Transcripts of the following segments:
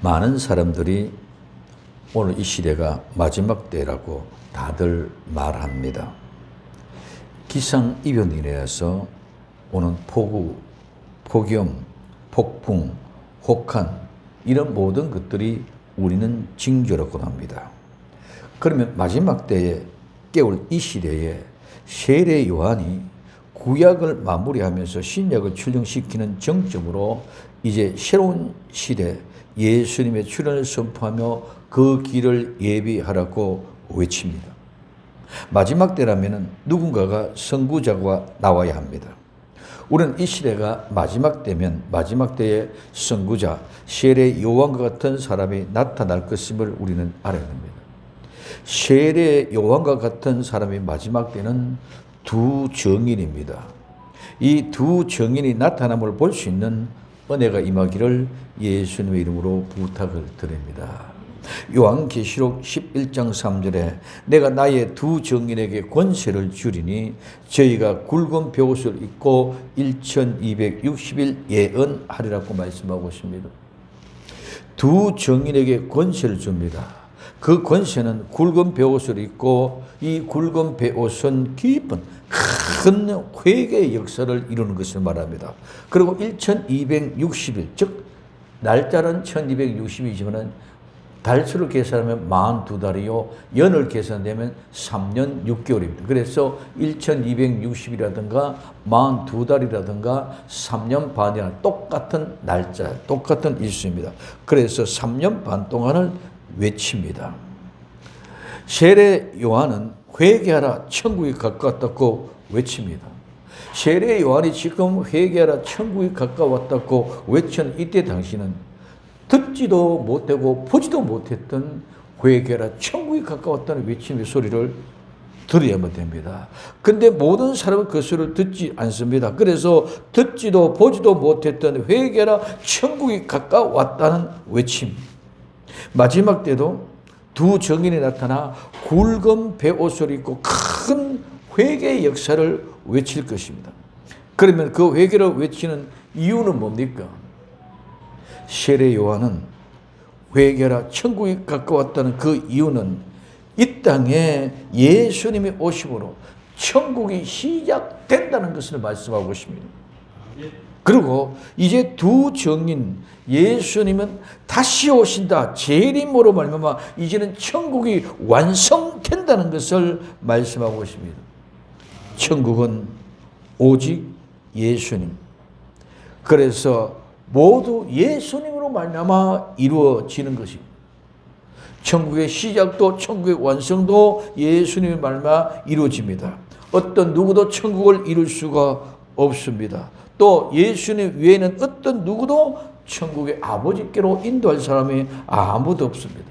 많은 사람들이 오늘 이 시대가 마지막 때라고 다들 말합니다. 기상이변이라서 오는 폭우, 폭염, 폭풍, 혹한 이런 모든 것들이 우리는 징조라고 합니다. 그러면 마지막 때에 깨울 이 시대에 세례 요한이 구약을 마무리하면서 신약을 출정시키는 정점으로 이제 새로운 시대 예수님의 출현을 선포하며 그 길을 예비하라고 외칩니다. 마지막 때라면 누군가가 선구자가 나와야 합니다. 우리는 이 시대가 마지막 때면 마지막 때에 선구자, 세례 요한과 같은 사람이 나타날 것임을 우리는 알아야 합니다. 세례 요한과 같은 사람이 마지막 때는 두 증인입니다. 이 두 증인이 나타남을 볼 수 있는 은혜가 임하기를 예수님의 이름으로 부탁을 드립니다. 요한계시록 11장 3절에 내가 나의 두 증인에게 권세를 주리니 저희가 굵은 벼옷을 입고 1260일 예언하리라고 말씀하고 있습니다. 두 증인에게 권세를 줍니다. 그 권세는 굵은 벼옷을 입고 이 굵은 벼옷은 깊은 큰 회개의 역사를 이루는 것을 말합니다. 그리고 1260일 즉 날짜는 1260이지만 달수를 계산하면 42달이요 연을 계산되면 3년 6개월입니다. 그래서 1260이라든가 42달이라든가 3년 반이나 똑같은 날짜, 똑같은 일수입니다. 그래서 3년 반 동안을 외칩니다. 세례 요한은 회개하라 천국이 가까웠다고 외칩니다. 세례 요한이 지금 회개하라 천국이 가까웠다고 외친 이때 당시는 듣지도 못하고 보지도 못했던 회개하라 천국이 가까웠다는 외침의 소리를 들어야만 됩니다. 근데 모든 사람은 그 소리를 듣지 않습니다. 그래서 듣지도 보지도 못했던 회개하라 천국이 가까웠다는 외침. 마지막 때도 두 증인이 나타나 굵은 벼옷을 입고 큰 회개의 역사를 외칠 것입니다. 그러면 그 회개를 외치는 이유는 뭡니까? 세례 요한은 회개하라 천국이 가까웠다는 그 이유는 이 땅에 예수님이 오심으로 천국이 시작된다는 것을 말씀하고 있습니다. 그리고 이제 두 증인 예수님은 다시 오신다. 재림으로 말미암아 이제는 천국이 완성된다는 것을 말씀하고 있습니다. 천국은 오직 예수님. 그래서 모두 예수님으로 말미암아 이루어지는 것입니다. 천국의 시작도 천국의 완성도 예수님의 말미암아 이루어집니다. 어떤 누구도 천국을 이룰 수가 없습니다. 또 예수님 외에는 어떤 누구도 천국의 아버지께로 인도할 사람이 아무도 없습니다.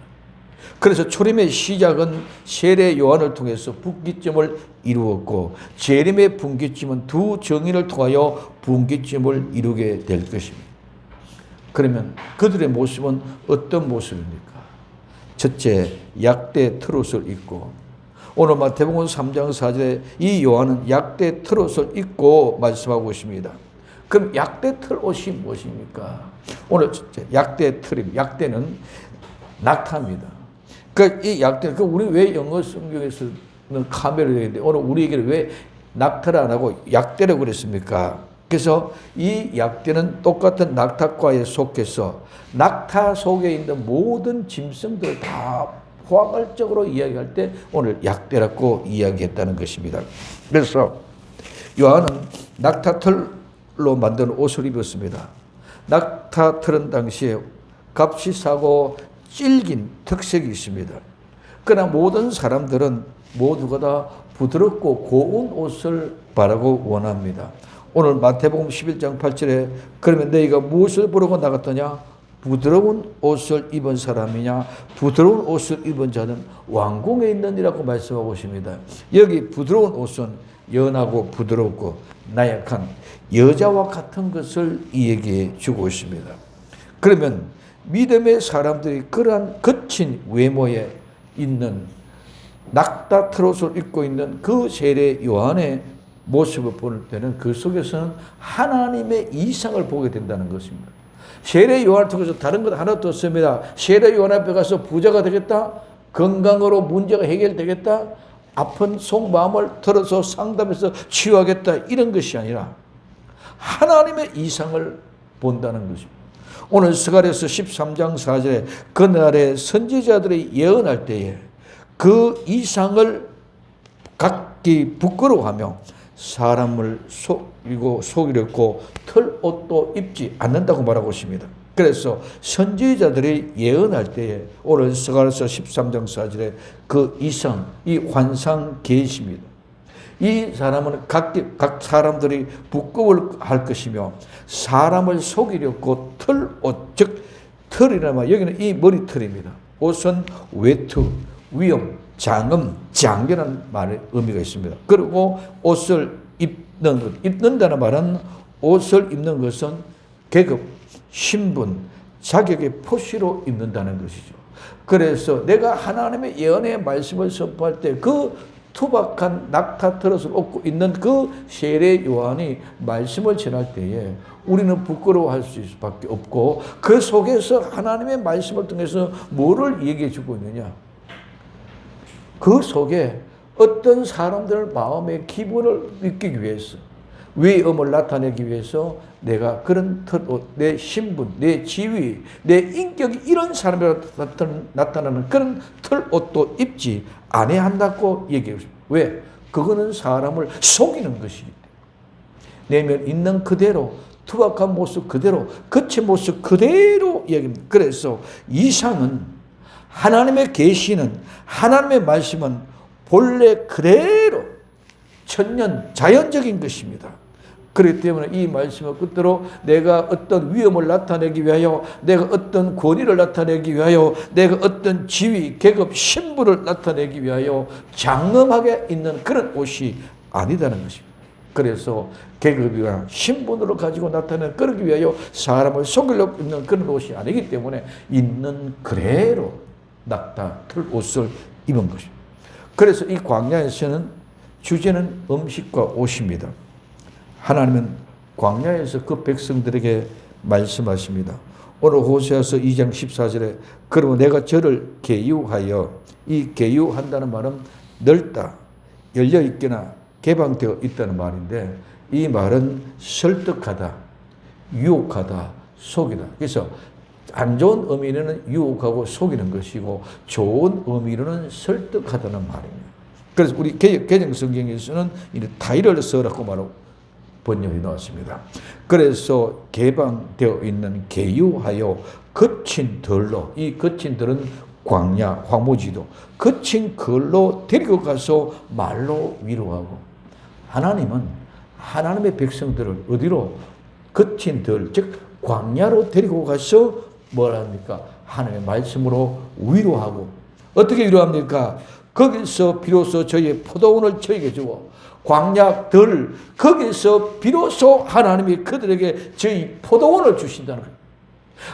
그래서 초림의 시작은 세례 요한을 통해서 분기점을 이루었고 재림의 분기점은 두 증인을 통하여 분기점을 이루게 될 것입니다. 그러면 그들의 모습은 어떤 모습입니까? 첫째, 약대 트롯을 입고 오늘 마태복음 3장 4절에 이 요한은 약대 트롯을 입고 말씀하고 있습니다. 그럼 약대 트롯이 무엇입니까? 오늘 약대 트림, 약대는 낙타입니다. 이 약대, 우리 왜 영어 성경에서는 카멜을 얘기하는데 오늘 우리에게는 왜 낙타를 안 하고 약대라고 그랬습니까? 그래서 이 약대는 똑같은 낙타과에 속해서 낙타 속에 있는 모든 짐승들을 다 포괄적으로 이야기할 때 오늘 약대라고 이야기했다는 것입니다. 그래서 요한은 낙타털로 만든 옷을 입었습니다. 낙타털은 당시에 값이 싸고 질긴 특색이 있습니다. 그러나 모든 사람들은 모두가 다 부드럽고 고운 옷을 바라고 원합니다. 오늘 마태복음 11장 8절에 그러면 너희가 무엇을 보려고 나갔더냐? 부드러운 옷을 입은 사람이냐? 부드러운 옷을 입은 자는 왕궁에 있느니라고 말씀하고 있습니다. 여기 부드러운 옷은 연하고 부드럽고 나약한 여자와 같은 것을 이야기해 주고 있습니다. 그러면 믿음의 사람들이 그러한 거친 외모에 있는 낙타 트롯을 입고 있는 그 세례 요한의 모습을 볼 때는 그 속에서는 하나님의 이상을 보게 된다는 것입니다. 세례 요한을 통해서 다른 것 하나도 없습니다. 세례 요한 앞에 가서 부자가 되겠다? 건강으로 문제가 해결되겠다? 아픈 속마음을 털어서 상담해서 치유하겠다? 이런 것이 아니라 하나님의 이상을 본다는 것입니다. 오늘 스가랴서 13장 4절에 그날에 선지자들이 예언할 때에 그 이상을 각기 부끄러워하며 사람을 속이려고 털 옷도 입지 않는다고 말하고 있습니다. 그래서 선지자들이 예언할 때에 오늘 스가랴서 13장 4절에 그 이상, 이 환상 계시입니다. 이 사람은 각 사람들이 부끄러워할 것이며 사람을 속이려고 털옷, 즉 털이라면 여기는 이 머리털입니다. 옷은 외투, 위험, 장엄, 장견한 말의 의미가 있습니다. 그리고 옷을 입는다는 말은 옷을 입는 것은 계급, 신분, 자격의 표시로 입는다는 것이죠. 그래서 내가 하나님의 예언의 말씀을 선포할 때 그 투박한 낙타 털옷을 입고 있는 그 세례 요한이 말씀을 전할 때에 우리는 부끄러워할 수밖에 없고 그 속에서 하나님의 말씀을 통해서 뭐를 얘기해 주고 있느냐. 그 속에 어떤 사람들 마음의 기분을 느끼기 위해서 위엄을 나타내기 위해서 내가 그런 털옷, 내 신분, 내 지위, 내 인격이 이런 사람으로 나타나는 그런 털옷도 입지 않아야 한다고 얘기해요. 왜? 그거는 사람을 속이는 것이기 때문에 내면 있는 그대로 투박한 모습 그대로 거친 모습 그대로 이야기합니다. 그래서 이상은 하나님의 계시는 하나님의 말씀은 본래 그대로 천년 자연적인 것입니다. 그렇기 때문에 이 말씀을 끝으로 내가 어떤 위험을 나타내기 위하여 내가 어떤 권위를 나타내기 위하여 내가 어떤 지위, 계급, 신분을 나타내기 위하여 장엄하게 있는 그런 옷이 아니다는 것입니다. 그래서 계급이나 신분으로 가지고 나타내는 그러기 위하여 사람을 속이려고 입는 그런 옷이 아니기 때문에 있는 그대로 낙타, 털 옷을 입은 것입니다. 그래서 이 광야에서는 주제는 음식과 옷입니다. 하나님은 광야에서 그 백성들에게 말씀하십니다. 오늘 호세아서 2장 14절에 그러면 내가 저를 계유하여, 이 계유한다는 말은 넓다, 열려있거나 개방되어 있다는 말인데 이 말은 설득하다, 유혹하다, 속이다. 그래서 안 좋은 의미로는 유혹하고 속이는 것이고 좋은 의미로는 설득하다는 말입니다. 그래서 우리 개정 성경에서는 타이를 써라고 말하고 번역이 나왔습니다. 그래서 개방되어 있는 계유하여 거친 들로, 이 거친 들은 광야, 황무지도 거친 걸로 데리고 가서 말로 위로하고 하나님은 하나님의 백성들을 어디로? 거친 들, 즉 광야로 데리고 가서 뭘 합니까? 하나님의 말씀으로 위로하고 어떻게 위로합니까? 거기서 비로소 저희의 포도원을 저에게 주고 광야들 거기서 비로소 하나님이 그들에게 저희 포도원을 주신다는 거예요.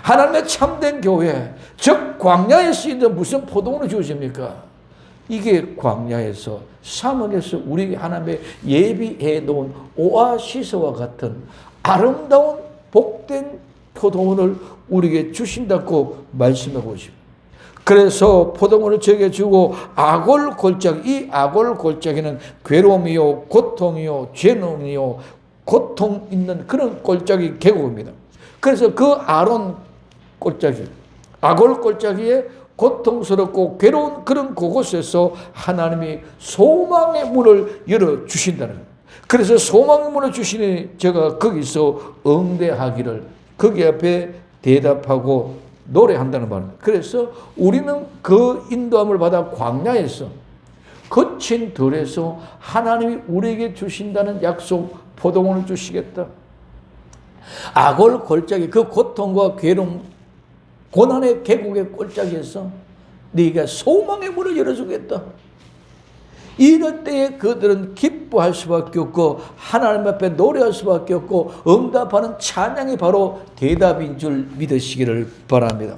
하나님의 참된 교회, 즉 광야에 쓰이는 무슨 포도원을 주십니까? 이게 광야에서 사막에서 우리 하나님의 예비해 놓은 오아시스와 같은 아름다운 복된 포도원을 우리에게 주신다고 말씀하고 있습니다. 그래서 포도원을 저에게 주고 아골 골짜기, 이 아골 골짜기는 괴로움이요, 고통이요, 죄놈이요, 고통 있는 그런 골짜기 계곡입니다. 그래서 그 아론 골짜기, 아골 골짜기에 고통스럽고 괴로운 그런 그곳에서 하나님이 소망의 문을 열어주신다는 거예요. 그래서 소망의 문을 주시니 제가 거기서 응대하기를 거기 앞에 대답하고 노래한다는 말입니다. 그래서 우리는 그 인도함을 받아 광야에서 거친 들에서 하나님이 우리에게 주신다는 약속 포도원을 주시겠다. 아골 골짜기 그 고통과 괴로움 고난의 계곡의 골짜기에서 네가 소망의 문을 열어주겠다. 이럴 때에 그들은 기뻐할 수밖에 없고 하나님 앞에 노래할 수밖에 없고 응답하는 찬양이 바로 대답인 줄 믿으시기를 바랍니다.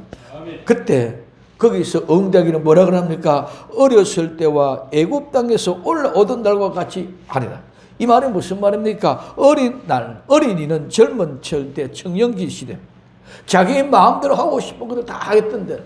그때 거기서 응답이는 뭐라 그럽니까? 어렸을 때와 애굽 땅에서 올라오던 날과 같이 하리라. 이 말은 무슨 말입니까? 어린 날, 어린이는 젊은 철 때 청년기 시대. 자기 마음대로 하고 싶은 것을 다 하겠던데.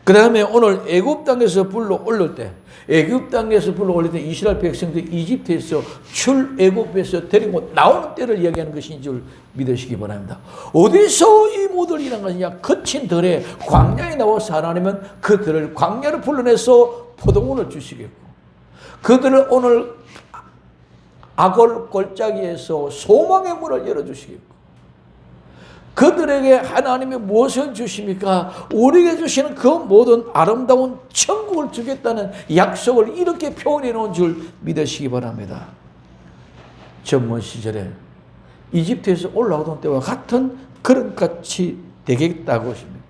그 다음에 오늘 애굽 땅에서 불러 올릴 때, 애굽 땅에서 불러 올릴 때 이스라엘 백성들이 이집트에서 출애굽에서 데리고 나오는 때를 이야기하는 것인 줄 믿으시기 바랍니다. 어디서 이 모든 일한 것이냐? 거친 들에 광야에 나와서 하나님은 그들을 광야를 불러내서 포도원을 주시겠고, 그들을 오늘 아골 골짜기에서 소망의 문을 열어주시겠고, 그들에게 하나님이 무엇을 주십니까? 우리에게 주시는 그 모든 아름다운 천국을 주겠다는 약속을 이렇게 표현해 놓은 줄 믿으시기 바랍니다. 전문 시절에 이집트에서 올라오던 때와 같은 그런 같이 되겠다고 하십니다.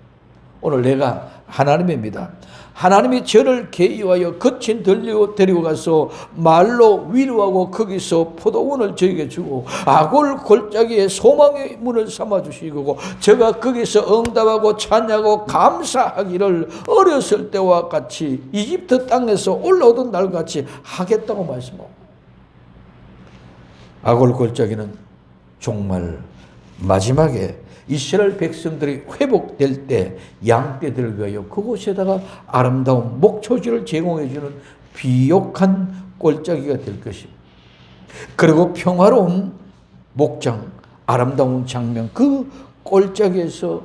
오늘 내가 하나님입니다. 하나님이 저를 계유하여 거친 들리고 데리고 가서 말로 위로하고 거기서 포도원을 저에게 주고 아골 골짜기에 소망의 문을 삼아 주시고 제가 거기서 응답하고 찬양하고 감사하기를 어렸을 때와 같이 이집트 땅에서 올라오던 날같이 하겠다고 말씀하고, 아골 골짜기는 정말 마지막에 이스라엘 백성들이 회복될 때 양떼들을 위하여 그곳에다가 아름다운 목초지를 제공해 주는 비옥한 골짜기가 될 것입니다. 그리고 평화로운 목장, 아름다운 장면, 그 골짜기에서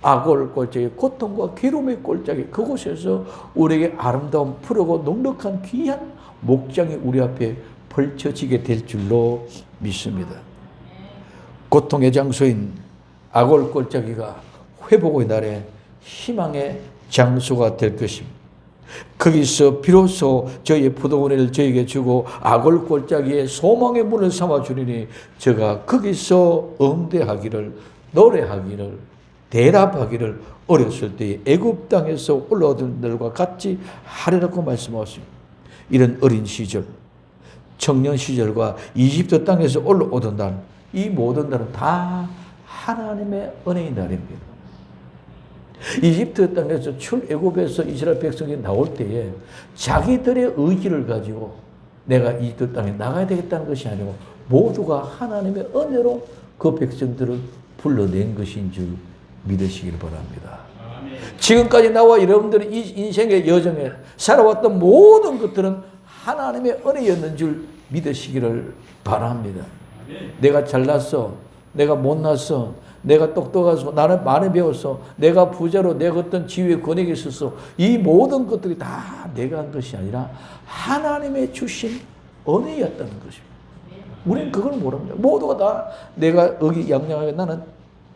아골 골짜기, 고통과 괴로움의 골짜기, 그곳에서 우리에게 아름다운 푸르고 넉넉한 귀한 목장이 우리 앞에 펼쳐지게 될 줄로 믿습니다. 고통의 장소인 아골 골짜기가 회복의 날에 희망의 장소가 될 것입니다. 거기서 비로소 저희의 포도원을 저에게 주고 아골 골짜기에 소망의 문을 삼아 주리니 제가 거기서 응대하기를, 노래하기를, 대답하기를 어렸을 때에 애굽 땅에서 올라오던 날과 같이 하리라고 말씀하십니다. 이런 어린 시절, 청년 시절과 이집트 땅에서 올라오던 날, 이 모든 날은 다 하나님의 은혜의 날입니다. 이집트 땅에서 출애굽에서 이스라엘 백성이 나올 때에 자기들의 의지를 가지고 내가 이집트 땅에 나가야 되겠다는 것이 아니고 모두가 하나님의 은혜로 그 백성들을 불러낸 것인 줄 믿으시길 바랍니다. 지금까지 나와 여러분들이 이 인생의 여정에 살아왔던 모든 것들은 하나님의 은혜였는 줄 믿으시기를 바랍니다. 내가 잘났어, 내가 못났어, 내가 똑똑해서, 나는 많이 배웠어, 내가 부자로, 내가 어떤 지위에 권력이 있었어, 이 모든 것들이 다 내가 한 것이 아니라 하나님의 주신 은혜였다는 것입니다. 우리는 그걸 모릅니다. 모두가 다 내가 의기양양하게 나는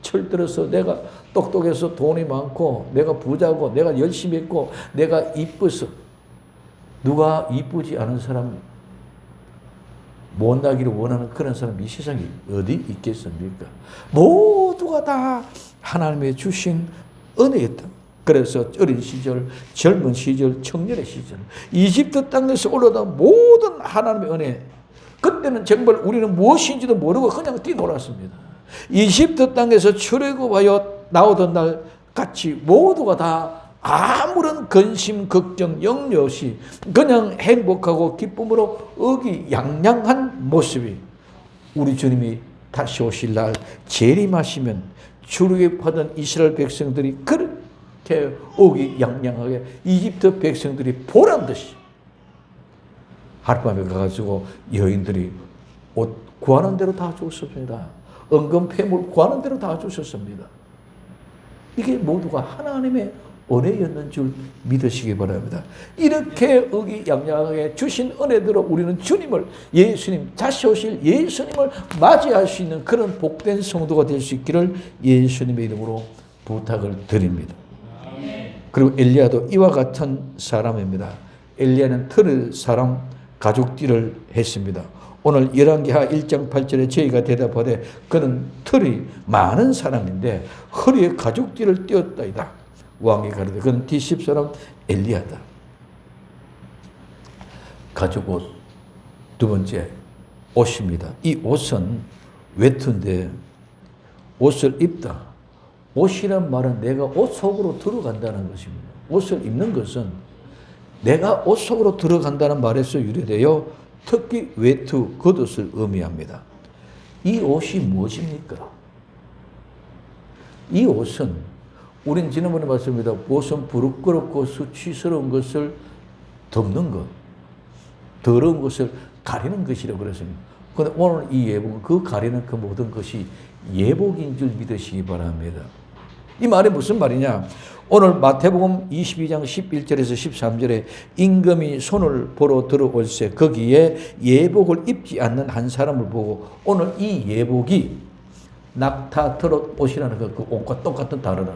철들어서, 내가 똑똑해서 돈이 많고, 내가 부자고, 내가 열심히 했고, 내가 이뻐서. 누가 이쁘지 않은 사람, 못나기를 원하는 그런 사람이 이 세상에 어디 있겠습니까? 모두가 다 하나님의 주신 은혜였다. 그래서 어린 시절, 젊은 시절, 청년의 시절, 이집트 땅에서 올라오던 모든 하나님의 은혜, 그때는 정말 우리는 무엇인지도 모르고 그냥 뛰놀았습니다. 이집트 땅에서 출애굽하여 나오던 날 같이 모두가 다 아무런 근심, 걱정, 염려 없이 그냥 행복하고 기쁨으로 의기양양한 모습이 우리 주님이 다시 오실 날 재림하시면 출애굽하던 이스라엘 백성들이 그렇게 의기양양하게 이집트 백성들이 보란듯이 하룻밤에 가가지고 여인들이 옷 구하는 대로 다 줬습니다. 은금 폐물 구하는 대로 다 주셨습니다. 이게 모두가 하나님의 은혜였는 줄 믿으시기 바랍니다. 이렇게 의기양양하게 주신 은혜대로 우리는 주님을, 예수님, 다시 오실 예수님을 맞이할 수 있는 그런 복된 성도가 될 수 있기를 예수님의 이름으로 부탁을 드립니다. 그리고 엘리야도 이와 같은 사람입니다. 엘리야는 틀을 사람 가죽띠를 했습니다. 오늘 열왕기하 1장 8절에 저희가 대답하되 그는 틀이 많은 사람인데 허리에 가죽띠를 띄었다이다. 왕이 가르되 그는 뒤십 사람 엘리야다. 가죽옷 두 번째 옷입니다. 이 옷은 외투인데 옷을 입다. 옷이란 말은 내가 옷 속으로 들어간다는 것입니다. 옷을 입는 것은 내가 옷 속으로 들어간다는 말에서 유래되어 특히 외투, 겉옷을 의미합니다. 이 옷이 무엇입니까? 이 옷은 우린 지난번에 봤습니다. 옷은 부끄럽고 수치스러운 것을 덮는 것, 더러운 것을 가리는 것이라고 그랬습니다. 그런데 오늘 이 예복은 그 가리는 그 모든 것이 예복인 줄 믿으시기 바랍니다. 이 말이 무슨 말이냐? 오늘 마태복음 22장 11절에서 13절에 임금이 손을 보러 들어올세 거기에 예복을 입지 않는 한 사람을 보고 오늘 이 예복이 낙타 트롯 옷이라는 그 옷과 똑같은 단어다.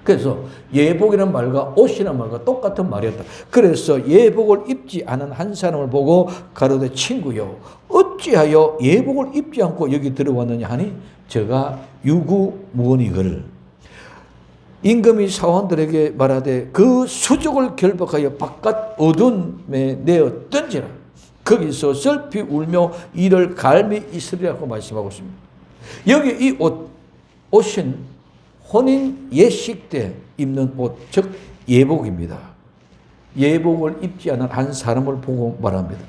그래서 예복이라는 말과 옷이라는 말과 똑같은 말이었다. 그래서 예복을 입지 않은 한 사람을 보고 가로되 친구여 어찌하여 예복을 입지 않고 여기 들어왔느냐 하니 저가 유구무원이거늘. 임금이 사원들에게 말하되 그 수족을 결박하여 바깥 어둠에 내어 던지라. 거기서 슬피 울며 이를 갈미 있으리라고 말씀하고 있습니다. 여기 이 옷은 혼인 예식 때 입는 옷, 즉 예복입니다. 예복을 입지 않은 한 사람을 보고 말합니다.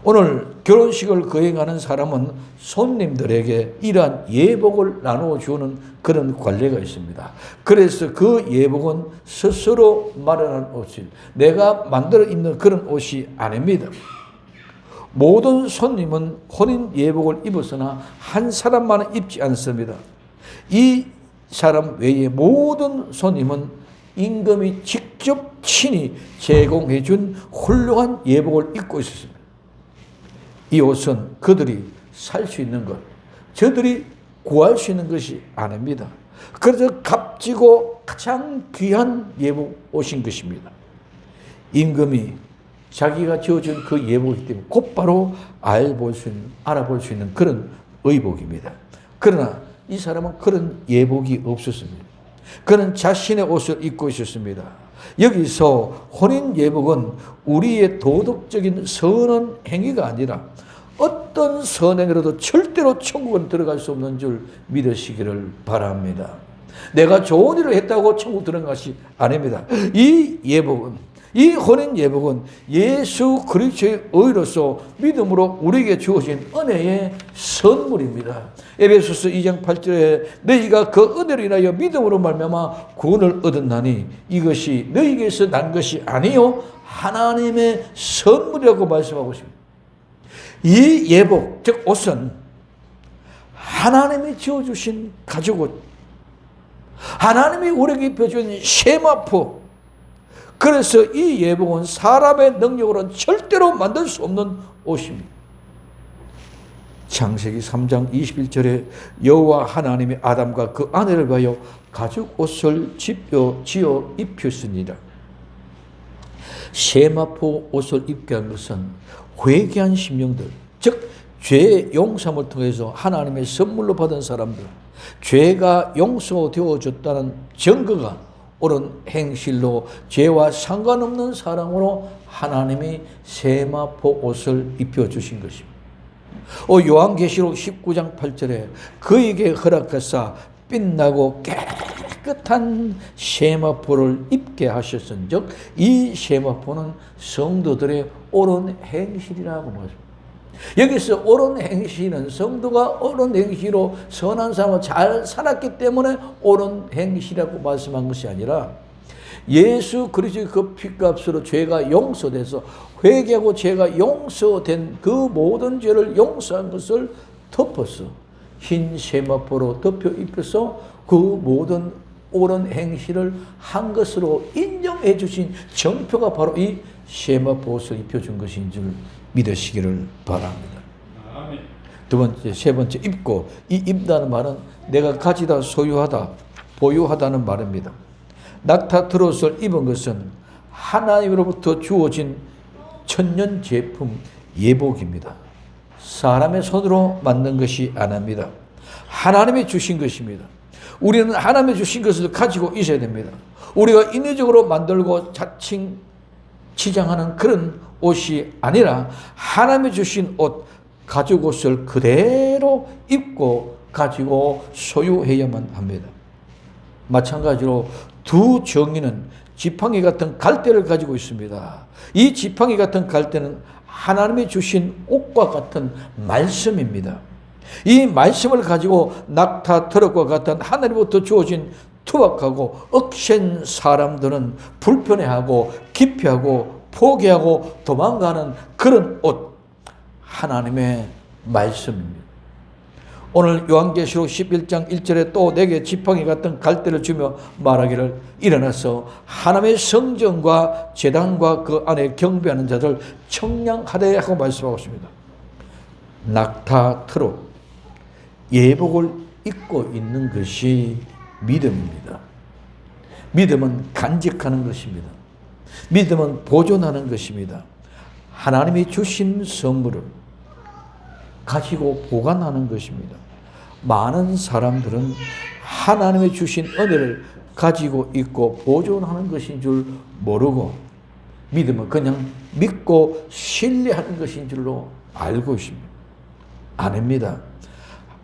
오늘 결혼식을 거행하는 사람은 손님들에게 이러한 예복을 나누어 주는 그런 관례가 있습니다. 그래서 그 예복은 스스로 마련한 옷이 내가 만들어 입는 그런 옷이 아닙니다. 모든 손님은 혼인 예복을 입었으나 한 사람만은 입지 않습니다. 이 사람 외에 모든 손님은 임금이 직접 친히 제공해 준 훌륭한 예복을 입고 있었습니다. 이 옷은 그들이 살 수 있는 것, 저들이 구할 수 있는 것이 아닙니다. 그래서 값지고 가장 귀한 예복 옷인 것입니다. 임금이 자기가 지어준 그 예복이기 때문에 곧바로 알아볼 수 있는 그런 의복입니다. 그러나 이 사람은 그런 예복이 없었습니다. 그는 자신의 옷을 입고 있었습니다. 여기서 혼인 예복은 우리의 도덕적인 선한 행위가 아니라 어떤 선행이라도 절대로 천국은 들어갈 수 없는 줄 믿으시기를 바랍니다. 내가 좋은 일을 했다고 천국 들어간 것이 아닙니다. 이 예복은, 이 혼인 예복은 예수 그리스도의 의로서 믿음으로 우리에게 주어진 은혜의 선물입니다. 에베소서 2장 8절에 너희가 그 은혜로 인하여 믿음으로 말미암아 구원을 얻었나니 이것이 너희에게서 난 것이 아니요 하나님의 선물이라고 말씀하고 있습니다. 이 예복, 즉 옷은 하나님이 지어주신 가죽옷, 하나님이 우리에게 입혀준 세마포. 그래서 이 예복은 사람의 능력으로는 절대로 만들 수 없는 옷입니다. 창세기 3장 21절에 여호와 하나님이 아담과 그 아내를 위하여 가죽 옷을 지어 입혔습니다. 세마포 옷을 입게 한 것은 회개한 심령들, 즉 죄의 용서함을 통해서 하나님의 선물로 받은 사람들, 죄가 용서되어졌다는 증거가 옳은 행실로 죄와 상관없는 사랑으로 하나님이 세마포 옷을 입혀주신 것입니다. 요한계시록 19장 8절에 그에게 허락하사 빛나고 깨끗한 세마포를 입게 하셨은즉 이 세마포는 성도들의 옳은 행실이라고 말합니다. 여기서 옳은 행실은 성도가 옳은 행실로 선한 삶을 잘 살았기 때문에 옳은 행실이라고 말씀한 것이 아니라 예수 그리스도의 그 피값으로 죄가 용서돼서 회개하고 죄가 용서된 그 모든 죄를 용서한 것을 덮어서 흰 세마포로 덮여 입혀서 그 모든 옳은 행실을 한 것으로 인정해 주신 정표가 바로 이 세마포 옷을 입혀준 것인 줄 믿으시기를 바랍니다. 아멘. 두 번째, 세 번째, 입고. 이 입다는 말은 내가 가지다, 소유하다, 보유하다는 말입니다. 낙타 트롯을 입은 것은 하나님으로부터 주어진 천년 제품 예복입니다. 사람의 손으로 만든 것이 아닙니다. 하나님이 주신 것입니다. 우리는 하나님이 주신 것을 가지고 있어야 됩니다. 우리가 인위적으로 만들고 자칭 치장하는 그런 옷이 아니라 하나님이 주신 옷, 가죽 옷을 그대로 입고 가지고 소유해야만 합니다. 마찬가지로 두 정의는 지팡이 같은 갈대를 가지고 있습니다. 이 지팡이 같은 갈대는 하나님이 주신 옷과 같은 말씀입니다. 이 말씀을 가지고 낙타 트럭과 같은 하늘로부터 주어진 투박하고 억센 사람들은 불편해하고 기피하고 포기하고 도망가는 그런 옷, 하나님의 말씀입니다. 오늘 요한계시록 11장 1절에 또 내게 지팡이 같은 갈대를 주며 말하기를 일어나서 하나님의 성전과 제단과 그 안에 경배하는 자들 청량하되 하고 말씀하고 있습니다. 낙타 트럭, 예복을 입고 있는 것이 믿음입니다. 믿음은 간직하는 것입니다. 믿음은 보존하는 것입니다. 하나님이 주신 선물을 가지고 보관하는 것입니다. 많은 사람들은 하나님이 주신 은혜를 가지고 있고 보존하는 것인 줄 모르고 믿음은 그냥 믿고 신뢰하는 것인 줄로 알고 있습니다. 아닙니다.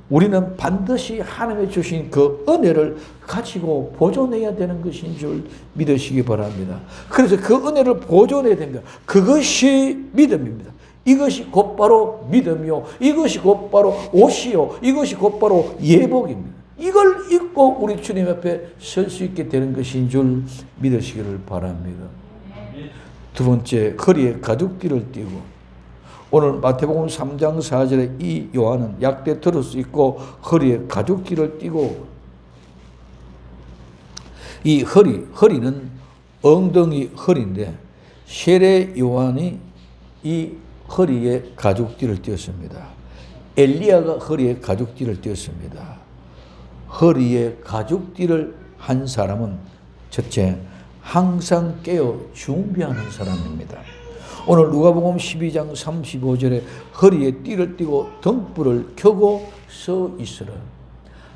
우리는 반드시 하나님이 주신 그 은혜를 가지고 보존해야 되는 것인 줄 믿으시기 바랍니다. 그래서 그 은혜를 보존해야 됩니다. 그것이 믿음입니다. 이것이 곧바로 믿음이요. 이것이 곧바로 옷이요. 이것이 곧바로 예복입니다. 이걸 입고 우리 주님 앞에 설 수 있게 되는 것인 줄 믿으시기를 바랍니다. 두 번째, 허리에 가죽띠를 띠고, 오늘 마태복음 3장 4절에 이 요한은 약대 트러스 입고 허리에 가죽띠를 띠고, 이 허리는 엉덩이 허리인데 세례 요한이 이 허리에 가죽띠를 띄었습니다. 엘리야가 허리에 가죽띠를 띄었습니다. 허리에 가죽띠를 한 사람은 첫째, 항상 깨어 준비하는 사람입니다. 오늘 누가복음 12장 35절에 허리에 띠를 띠고 등불을 켜고 서 있으라.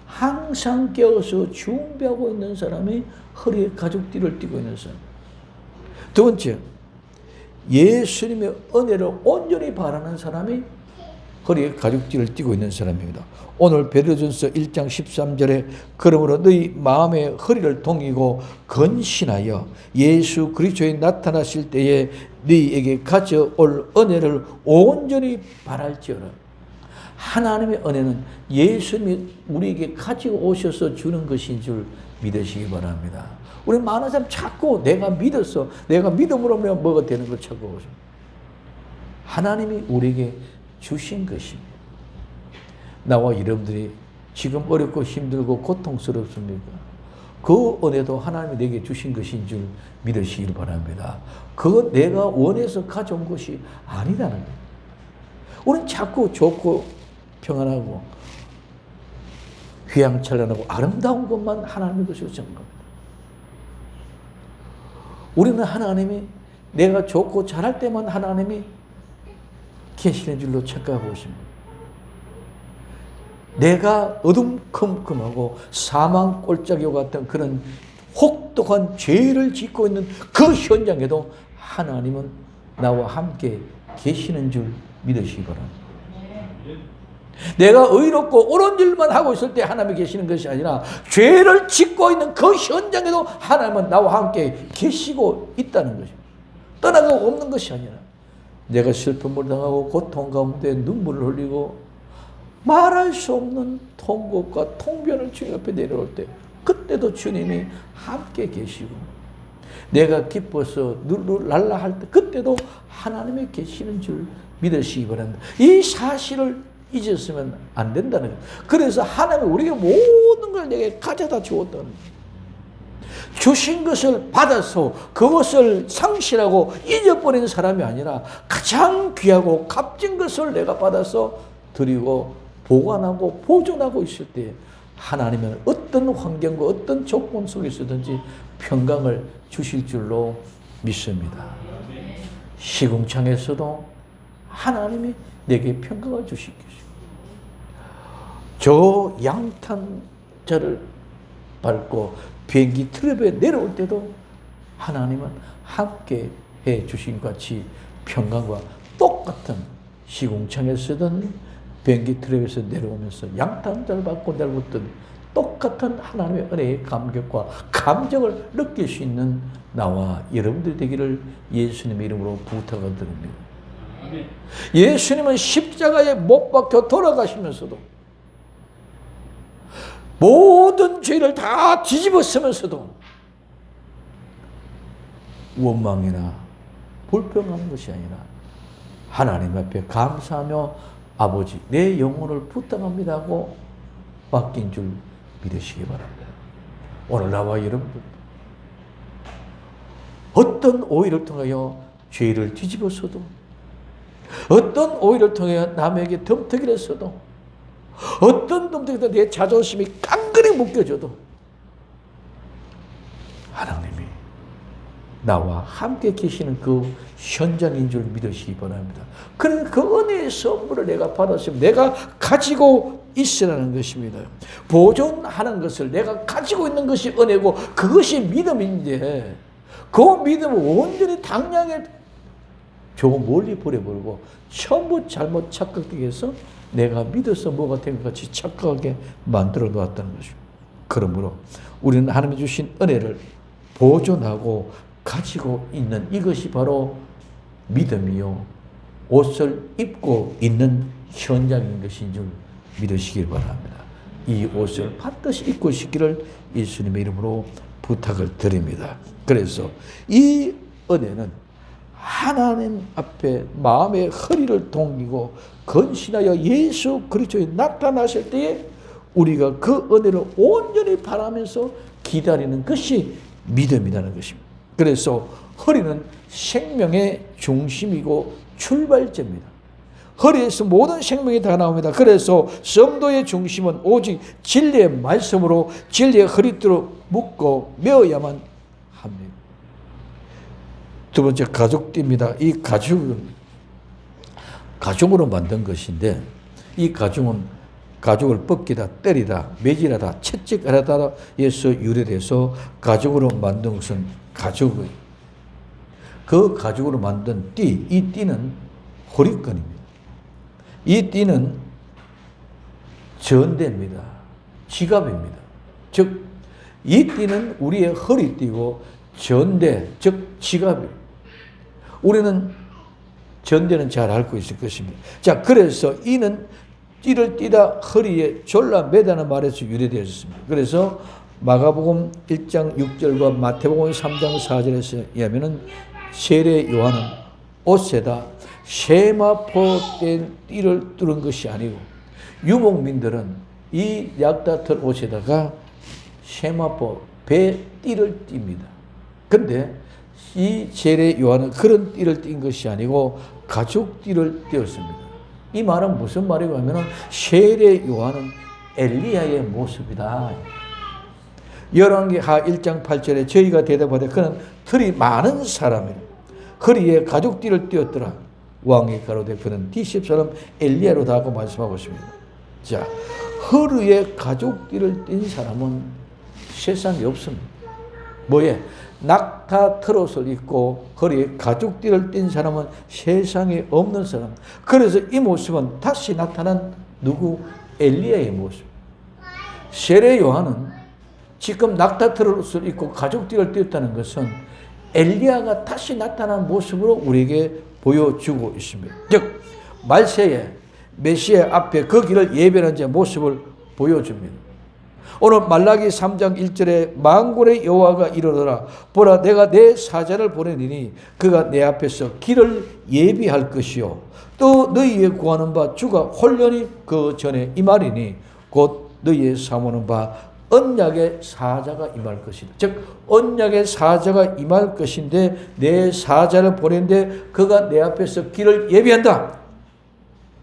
항상 깨어서 준비하고 있는 사람이 허리에 가죽띠를 띠고 있는 사람. 두 번째, 예수님의 은혜를 온전히 바라는 사람이 허리에 가죽띠를 띠고 있는 사람입니다. 오늘 베드로전서 1장 13절에 그러므로 너희 마음의 허리를 동이고 건신하여 예수 그리스도에 나타나실 때에 너희에게 가져올 은혜를 온전히 바랄지어라. 하나님의 은혜는 예수님이 우리에게 가지고 오셔서 주는 것인 줄 믿으시기 바랍니다. 우리 많은 사람 자꾸 내가 믿어서 내가 믿음으로 뭐가 되는 걸 찾고 오죠. 하나님이 우리에게 주신 것입니다. 나와 여러분들이 지금 어렵고 힘들고 고통스럽습니까? 그 은혜도 하나님이 내게 주신 것인 줄 믿으시길 바랍니다. 그거 내가 원해서 가져온 것이 아니라는 거예요. 우리는 자꾸 좋고 평안하고 휘황찬란하고 아름다운 것만 하나님의 것으로 생각합니다. 우리는 하나님이 내가 좋고 잘할 때만 하나님이 계시는 줄로 착각하고 있습니다. 내가 어둠컴컴하고 사망 꼴짝이와 같은 그런 혹독한 죄를 짓고 있는 그 현장에도 하나님은 나와 함께 계시는 줄 믿으시기 바랍니다. 내가 의롭고 옳은 일만 하고 있을 때 하나님이 계시는 것이 아니라 죄를 짓고 있는 그 현장에도 하나님은 나와 함께 계시고 있다는 것입니다. 떠나가고 없는 것이 아니라 내가 슬픔을 당하고 고통 가운데 눈물을 흘리고 말할 수 없는 통곡과 통변을 주님 앞에 내려올 때 그때도 주님이 함께 계시고 내가 기뻐서 룰랄라 할 때 그때도 하나님이 계시는 줄 믿으시기 바랍니다. 이 사실을 잊었으면 안 된다는 거예요. 그래서 하나님이 우리에게 모든 걸 내게 가져다 주었다는 거예요. 주신 것을 받아서 그것을 상실하고 잊어버린 사람이 아니라 가장 귀하고 값진 것을 내가 받아서 드리고 보관하고 보존하고 있을 때 하나님은 어떤 환경과 어떤 조건 속에서든지 평강을 주실 줄로 믿습니다. 시궁창에서도 하나님이 내게 평강을 주실 것이고 저 양탄자를 밟고 비행기 트랩에 내려올 때도 하나님은 함께 해 주신 같이 평강과 똑같은 시궁창에서든 비행기 트랩에서 내려오면서 양탄자를 밟고 내려왔던 똑같은 하나님의 은혜의 감격과 감정을 느낄 수 있는 나와 여러분들이 되기를 예수님의 이름으로 부탁을 드립니다. 예수님은 십자가에 못 박혀 돌아가시면서도 모든 죄를 다 뒤집어 쓰면서도 원망이나 불평하는 것이 아니라 하나님 앞에 감사하며 아버지 내 영혼을 부탁합니다 하고 맡긴 줄 믿으시기 바랍니다. 오늘 나와 여러분들 어떤 오해를 통하여 죄를 뒤집어서도 어떤 오해를 통하여 남에게 덤터기를 써도 어떤 덤터기도 내 자존심이 깡그리 묶여져도 하나님이 나와 함께 계시는 그 현장인 줄 믿으시기 바랍니다. 그런 그 은혜의 선물을 내가 받았으면 내가 가지고 있으라는 것입니다. 보존하는 것을 내가 가지고 있는 것이 은혜고 그것이 믿음인데 그 믿음을 온전히 당량에 조금 멀리 버려버리고 전부 잘못 착각되게 해서 내가 믿어서 뭐가 된 것 같이 착각하게 만들어 놓았다는 것입니다. 그러므로 우리는 하나님이 주신 은혜를 보존하고 가지고 있는 이것이 바로 믿음이요 옷을 입고 있는 현장인 것인 줄 믿으시길 바랍니다. 이 옷을 반드시 입고 있기를 예수님의 이름으로 부탁을 드립니다. 그래서 이 은혜는 하나님 앞에 마음의 허리를 동이고 건신하여 예수 그리스도에 나타나실 때에 우리가 그 은혜를 온전히 바라면서 기다리는 것이 믿음이라는 것입니다. 그래서 허리는 생명의 중심이고 출발점입니다. 허리에서 모든 생명이 다 나옵니다. 그래서 성도의 중심은 오직 진리의 말씀으로 진리의 허리띠로 묶고 메어야만 합니다. 두 번째 가죽띠입니다. 이 가죽은 가죽으로 만든 것인데 이 가죽을 벗기다 때리다 매질하다 채찍하다 에서 유래돼서 가죽으로 만든 것은 가죽의 그 가죽으로 만든 띠, 이 띠는 허리끈입니다. 이 띠는 전대입니다. 지갑입니다. 즉, 이 띠는 우리의 허리띠고 전대, 즉 지갑이에요. 우리는 전대는 잘 알고 있을 것입니다. 자, 그래서 이는 띠를 띠다 허리에 졸라 매다는 말에서 유래되었습니다. 그래서 마가복음 1장 6절과 마태복음 3장 4절에서 의하면은 세례 요한은 옷에다 세마포된 띠를 뚫은 것이 아니고 유목민들은 이 약다털 옷에다가 세마포 배 띠를 띱니다. 그런데 이 세례 요한은 그런 띠를 띈 것이 아니고 가죽 띠를 띄었습니다. 이 말은 무슨 말이고 하면은 세례 요한은 엘리야의 모습이다. 열왕기하 1장 8절에 저희가 대답하되 그는 털이 많은 사람이라 허리에 가죽띠를 띄었더라. 왕이 가로되 그는 디십 사람 엘리야로다 하고 말씀하고 있습니다. 자, 허리에 가죽띠를 띈 사람은 세상에 없습니다. 뭐에? 낙타 트롯을 입고 허리에 가죽띠를 띈 사람은 세상에 없는 사람. 그래서 이 모습은 다시 나타난 누구? 엘리야의 모습. 세례 요한은 지금 낙타 트롯을 입고 가죽띠를 띄었다는 것은 엘리야가 다시 나타난 모습으로 우리에게 보여주고 있습니다. 즉 말세에 메시아 앞에 그 길을 예배하는 자 모습을 보여줍니다. 오늘 말라기 3장 1절에 만군의 여호와가 이르노라 보라 내가 내 사자를 보내리니 그가 내 앞에서 길을 예비할 것이요 또 너희의 구하는 바 주가 홀련히 그 전에 임하리니 곧 너희의 사모하는 바 언약의 사자가 임할 것이다. 즉 언약의 사자가 임할 것인데 내 사자를 보낸데 그가 내 앞에서 길을 예비한다.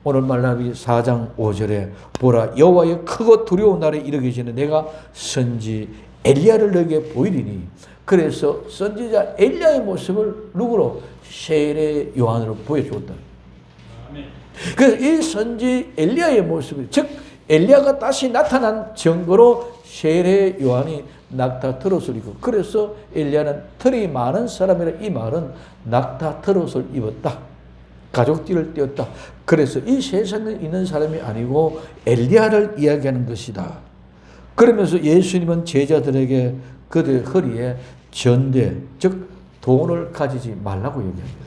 오늘 말라기 4장 5절에 보라 여호와의 크고 두려운 날에 이르기 전에 내가 선지 엘리야를 너에게 보이리니 그래서 선지자 엘리야의 모습을 누구로? 세례 요한으로 보여주었다. 그래서 이 선지 엘리야의 모습이 즉 엘리야가 다시 나타난 증거로 세례 요한이 낙타 트롯을 입고 그래서 엘리야는 털이 많은 사람이라 이 말은 낙타 트롯을 입었다. 가죽띠를 띄었다. 그래서 이 세상에 있는 사람이 아니고 엘리야를 이야기하는 것이다. 그러면서 예수님은 제자들에게 그들의 허리에 전대 즉 돈을 가지지 말라고 얘기합니다.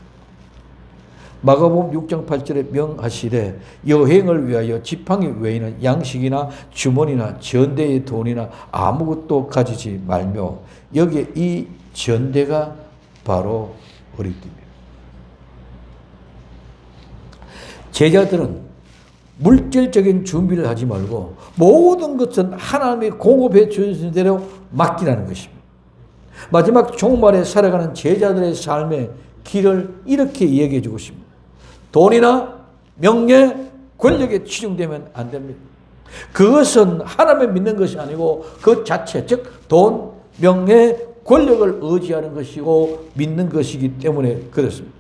마가복음 6장 8절에 명하시되 여행을 위하여 지팡이 외에는 양식이나 주머니나 전대의 돈이나 아무것도 가지지 말며, 여기에 이 전대가 바로 허리띠입니다. 제자들은 물질적인 준비를 하지 말고 모든 것은 하나님이 공급해 주신 대로 맡기라는 것입니다. 마지막 종말에 살아가는 제자들의 삶의 길을 이렇게 이야기해 주고 있습니다. 돈이나 명예, 권력에 치중되면 안 됩니다. 그것은 하나님을 믿는 것이 아니고 그 자체, 즉 돈, 명예, 권력을 의지하는 것이고 믿는 것이기 때문에 그렇습니다.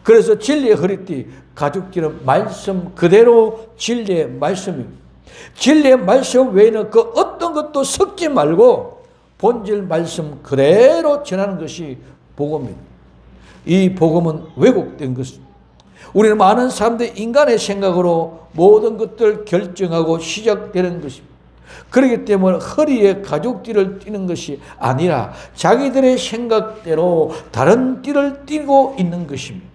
그래서 진리의 허리띠, 가죽띠는 말씀 그대로 진리의 말씀입니다. 진리의 말씀 외에는 그 어떤 것도 섞지 말고 본질 말씀 그대로 전하는 것이 복음입니다. 이 복음은 왜곡된 것입니다. 우리는 많은 사람들이 인간의 생각으로 모든 것들을 결정하고 시작되는 것입니다. 그렇기 때문에 허리에 가죽띠를 띠는 것이 아니라 자기들의 생각대로 다른 띠를 띠고 있는 것입니다.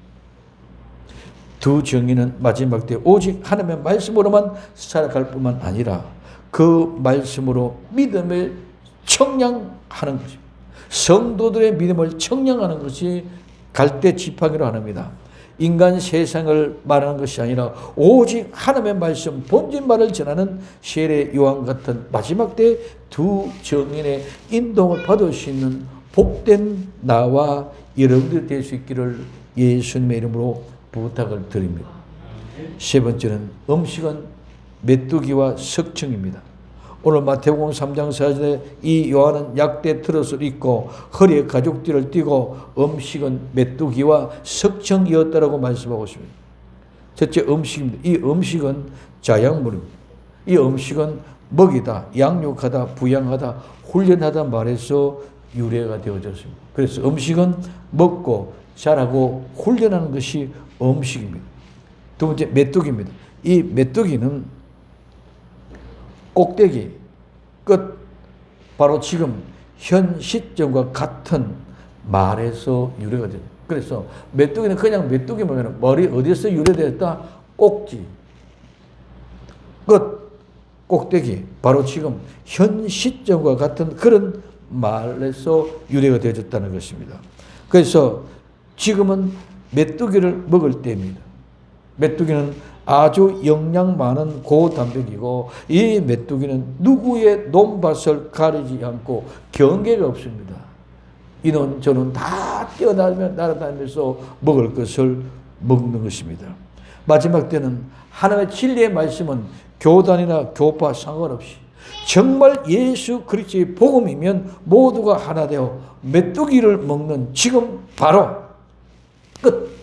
두 정의는 마지막 때 오직 하나님의 말씀으로만 살아갈 뿐만 아니라 그 말씀으로 믿음을 청량하는 것입니다. 성도들의 믿음을 청량하는 것이 갈대 지팡이로 합니다. 인간 세상을 말하는 것이 아니라 오직 하나님의 말씀 본질말을 전하는 세례 요한 같은 마지막 때 두 정인의 인도를 받을 수 있는 복된 나와 여러분들이 될 수 있기를 예수님의 이름으로 부탁을 드립니다. 세 번째는 음식은 메뚜기와 석청입니다. 오늘 마태복음 3장 4절에 이 요한은 약대 트롯을 입고 허리에 가죽띠를 띠고 음식은 메뚜기와 석청이었다라고 말씀하고 있습니다. 첫째 음식입니다. 이 음식은 자양물입니다. 이 음식은 먹이다, 양육하다, 부양하다, 훈련하다 말해서 유래가 되어졌습니다. 그래서 음식은 먹고 자라고 훈련하는 것이 음식입니다. 두 번째 메뚜기입니다. 이 메뚜기는 꼭대기, 끝, 바로 지금 현 시점과 같은 말에서 유래가 됩니다. 그래서 메뚜기는 그냥 메뚜기면 머리 어디서 유래되었다? 꼭지, 끝, 꼭대기, 바로 지금 현 시점과 같은 그런 말에서 유래가 되어졌다는 것입니다. 그래서 지금은 메뚜기를 먹을 때입니다. 메뚜기는 아주 영양 많은 고단백이고 이 메뚜기는 누구의 논밭을 가리지 않고 경계가 없습니다. 이는 저는 다 뛰어날아다니면서 먹을 것을 먹는 것입니다. 마지막 때는 하나님의 진리의 말씀은 교단이나 교파 상관없이 정말 예수 그리스도의 복음이면 모두가 하나 되어 메뚜기를 먹는 지금 바로 끝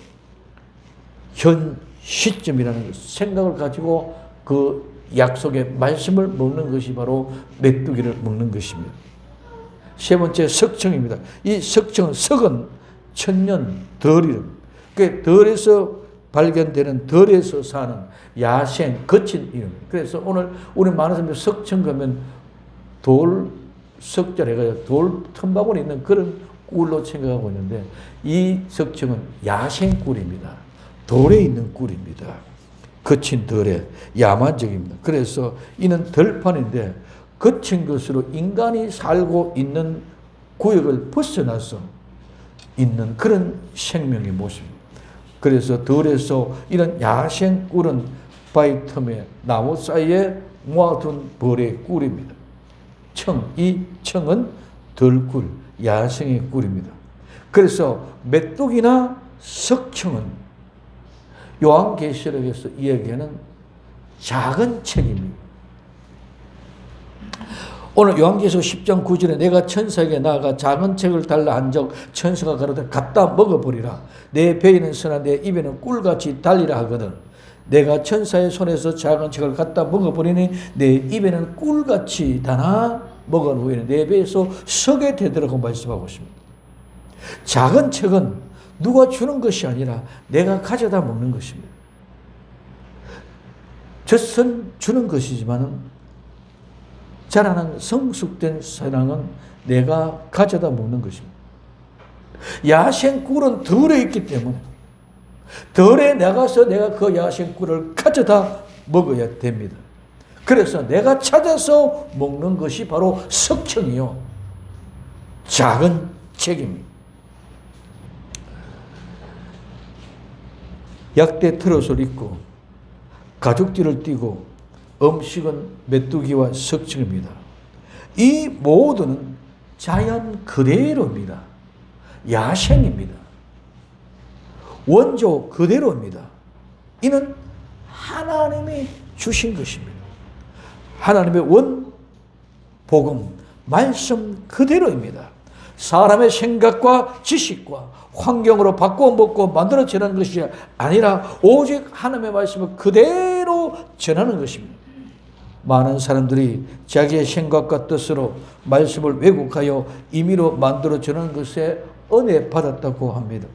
현 시점이라는 생각을 가지고 그 약속의 말씀을 먹는 것이 바로 메뚜기를 먹는 것입니다. 세 번째 석청입니다. 이 석청은 석은 천년 덜이름. 그 덜에서 발견되는 덜에서 사는 야생 거친 이름입니다. 그래서 오늘 우리 많은 사람들이 석청 가면 돌 석자를 해가지고 돌 틈바구니 있는 그런 꿀로 생각하고 있는데 이 석청은 야생 꿀입니다. 돌에 있는 꿀입니다. 거친 덜에 야만적입니다. 그래서 이는 덜판인데 거친 것으로 인간이 살고 있는 구역을 벗어나서 있는 그런 생명의 모습입니다. 그래서 덜에서 이런 야생 꿀은 바위 틈에 나무 사이에 모아둔 벌의 꿀입니다. 이 청은 덜꿀, 야생의 꿀입니다. 그래서 메뚜기나 석청은 요한계시록에서 이야기하는 작은 책입니다. 오늘 요한계시록 10장 9절에 내가 천사에게 나아가 작은 책을 달라 한적 천사가 가로되 갖다 먹어버리라. 내 배에는 선하 내 입에는 꿀같이 달리라 하거든. 내가 천사의 손에서 작은 책을 갖다 먹어버리니 내 입에는 꿀같이 다나 먹은 후에는 내 배에서 서게 되더라고 말씀하고 있습니다. 작은 책은 누가 주는 것이 아니라 내가 가져다 먹는 것입니다. 젖은 주는 것이지만 자라난 성숙된 사랑은 내가 가져다 먹는 것입니다. 야생 꿀은 덜에 있기 때문에 덜에 나가서 내가 그 야생꿀을 가져다 먹어야 됩니다. 그래서 내가 찾아서 먹는 것이 바로 석청이요, 작은 책임입니다. 약대 트롯을 입고 가죽띠를 띠고 음식은 메뚜기와 석청입니다. 이 모두는 자연 그대로입니다. 야생입니다. 원조 그대로입니다. 이는 하나님이 주신 것입니다. 하나님의 원 복음 말씀 그대로입니다. 사람의 생각과 지식과 환경으로 바꿔 먹고 만들어 전하는 것이 아니라 오직 하나님의 말씀을 그대로 전하는 것입니다. 많은 사람들이 자기의 생각과 뜻으로 말씀을 왜곡하여 임의로 만들어 전하는 것에 은혜 받았다고 합니다.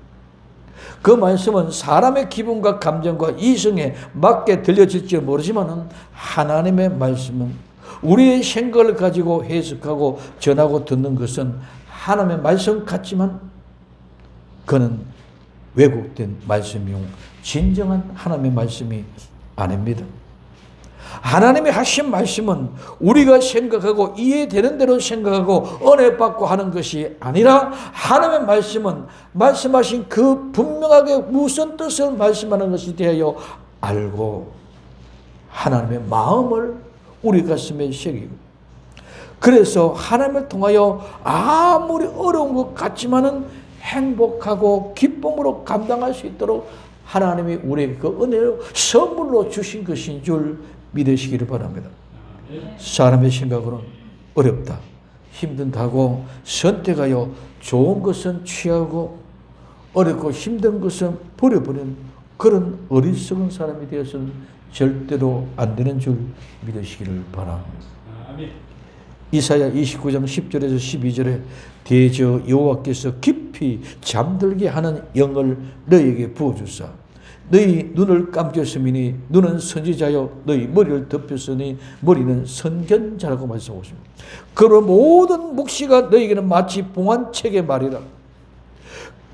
그 말씀은 사람의 기분과 감정과 이성에 맞게 들려질지 모르지만 하나님의 말씀은 우리의 생각을 가지고 해석하고 전하고 듣는 것은 하나님의 말씀 같지만 그는 왜곡된 말씀이요, 진정한 하나님의 말씀이 아닙니다. 하나님이 하신 말씀은 우리가 생각하고 이해되는 대로 생각하고 은혜 받고 하는 것이 아니라 하나님의 말씀은 말씀하신 그 분명하게 무슨 뜻을 말씀하는 것이 되어 알고 하나님의 마음을 우리 가슴에 새기고, 그래서 하나님을 통하여 아무리 어려운 것 같지만은 행복하고 기쁨으로 감당할 수 있도록 하나님이 우리에게 그 은혜로 선물로 주신 것인 줄 믿으시기를 바랍니다. 사람의 생각으로는 어렵다, 힘든다고 선택하여 좋은 것은 취하고 어렵고 힘든 것은 버려버리는 그런 어리석은 사람이 되어서는 절대로 안 되는 줄 믿으시기를 바랍니다. 이사야 29장 10절에서 12절에 대저 여호와께서 깊이 잠들게 하는 영을 너희에게 부어주사 너희 눈을 감겼으니 눈은 선지자요 너희 머리를 덮였으니 머리는 선견자라고 말씀하고 있습니다. 그러므로 모든 묵시가 너희에게는 마치 봉안책의 말이라.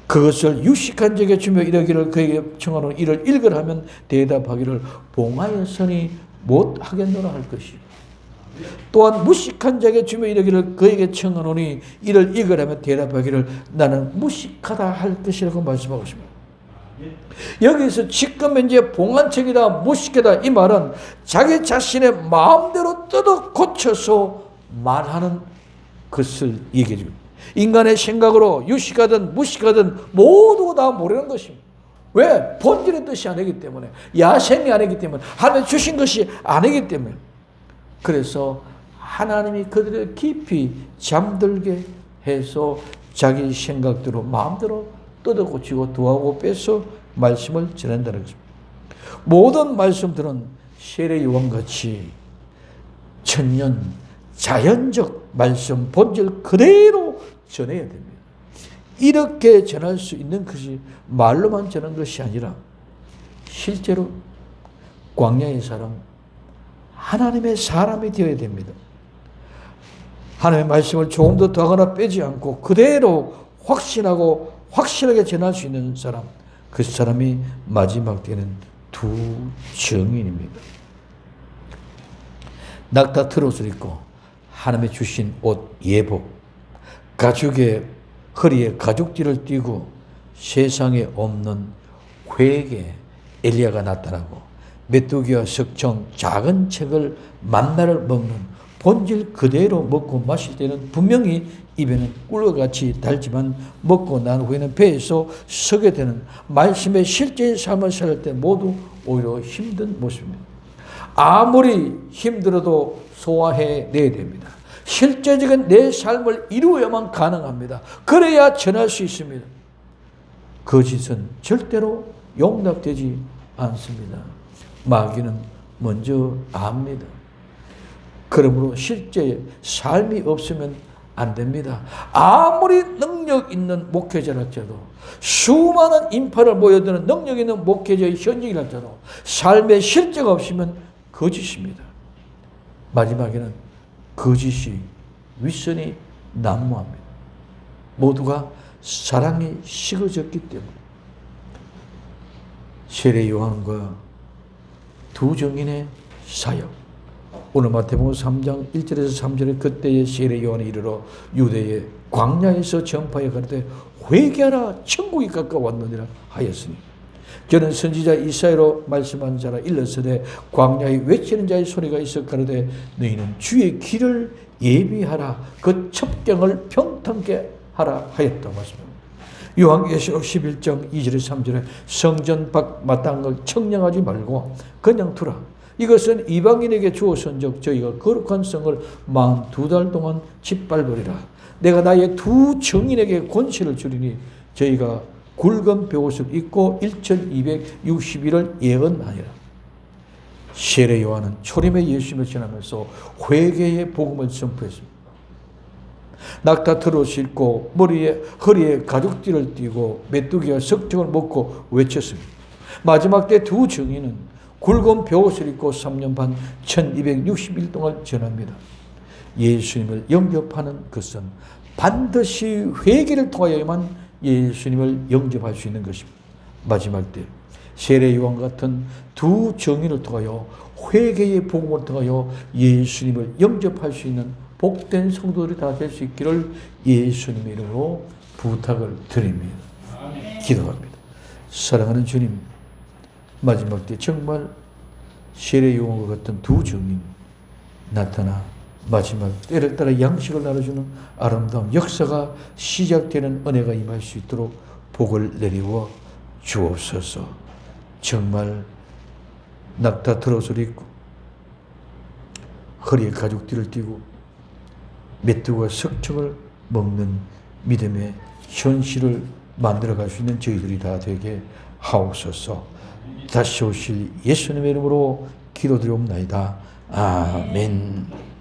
그것을 유식한 자에게 주며 이르기를 그에게 청하노니 이를 읽으라 하면 대답하기를 봉하였으니 못하겠노라 할 것이요. 또한 무식한 자에게 주며 이르기를 그에게 청하노니 이를 읽으라 하면 대답하기를 나는 무식하다 할 것이라고 말씀하고 있습니다. 여기서 지금 현재 봉안책이다, 무식하다, 이 말은 자기 자신의 마음대로 뜯어 고쳐서 말하는 것을 얘기해 줍니다. 인간의 생각으로 유식하든 무식하든 모두 다 모르는 것입니다. 왜? 본질의 뜻이 아니기 때문에, 야생이 아니기 때문에, 하나님이 주신 것이 아니기 때문에. 그래서 하나님이 그들을 깊이 잠들게 해서 자기 생각대로 마음대로 뜯어 고치고 두하고 빼서 말씀을 전한다는 것입니다. 모든 말씀들은 세례 요한같이 천년 자연적 말씀 본질 그대로 전해야 됩니다. 이렇게 전할 수 있는 것이 말로만 전하는 것이 아니라 실제로 광야의 사람, 하나님의 사람이 되어야 됩니다. 하나님의 말씀을 조금도 더하거나 빼지 않고 그대로 확신하고 확실하게 전할 수 있는 사람, 그 사람이 마지막 때는 두 증인입니다. 낙타 트롯을 입고 하나님의 주신 옷 예복, 가죽의 허리에 가죽띠를 띠고 세상에 없는 회개 엘리야가 나타나고 메뚜기와 석청 작은 책을 만나를 먹는 본질 그대로 먹고 마실 때는 분명히 입에는 꿀과 같이 달지만 먹고 난 후에는 배에서 서게 되는 말씀의 실제의 삶을 살 때 모두 오히려 힘든 모습입니다. 아무리 힘들어도 소화해내야 됩니다. 실제적인 내 삶을 이루어야만 가능합니다. 그래야 전할 수 있습니다. 거짓은 절대로 용납되지 않습니다. 마귀는 먼저 압니다. 그러므로 실제 삶이 없으면 안 됩니다. 아무리 능력 있는 목회자랄지라도 수많은 인파를 모여드는 능력 있는 목회자의 현직이랄지라도 삶의 실제가 없으면 거짓입니다. 마지막에는 거짓이 윗선이 난무합니다. 모두가 사랑이 식어졌기 때문에. 세례 요한과 두 증인의 사역. 오늘 마태복음 3장 1절에서 3절에 그때의 세례 요한이 이르러 유대의 광야에서 전파해 가르되 회개하라 천국이 가까웠느니라 하였으니 저는 선지자 이사야로 말씀한 자라 일렀으되 광야에 외치는 자의 소리가 있어 가르되 너희는 주의 길을 예비하라 그 첩경을 평탄케 하라 하였다고 말씀합니다. 요한계시록 11장 2절에 3절에 성전 밖 마땅을 청량하지 말고 그냥 두라. 이것은 이방인에게 주어선적 저희가 거룩한 성을 42달 동안 짓밟으리라. 내가 나의 두 증인에게 권세를 주리니 저희가 굵은 벼옷을 입고 1260일을 예언하니라. 세례 요한은 초림의 예수님을 전하면서 회개의 복음을 선포했습니다. 낙타 털옷을 입고 허리에 가죽띠를 띠고 메뚜기와 석정을 먹고 외쳤습니다. 마지막 때 두 증인은 굵은 벼옷을 입고 3년 반 1260일 동안 전합니다. 예수님을 영접하는 것은 반드시 회개를 통하여야만 예수님을 영접할 수 있는 것입니다. 마지막 때 세례 요한 같은 두 증인을 통하여 회개의 복음을 통하여 예수님을 영접할 수 있는 복된 성도들이 다 될 수 있기를 예수님의 이름으로 부탁을 드립니다. 기도합니다. 사랑하는 주님, 마지막 때 정말 세례 요한과 같은 두 증인 나타나 마지막 때를 따라 양식을 나눠주는 아름다운 역사가 시작되는 은혜가 임할 수 있도록 복을 내리워 주옵소서. 정말 낙타 털옷을 입고 허리에 가죽띠를 띠고 메뚜기와 석청을 먹는 믿음의 현실을 만들어갈 수 있는 저희들이 다 되게 하옵소서. 다시 오실 예수님의 이름으로 기도드리옵나이다. 아멘.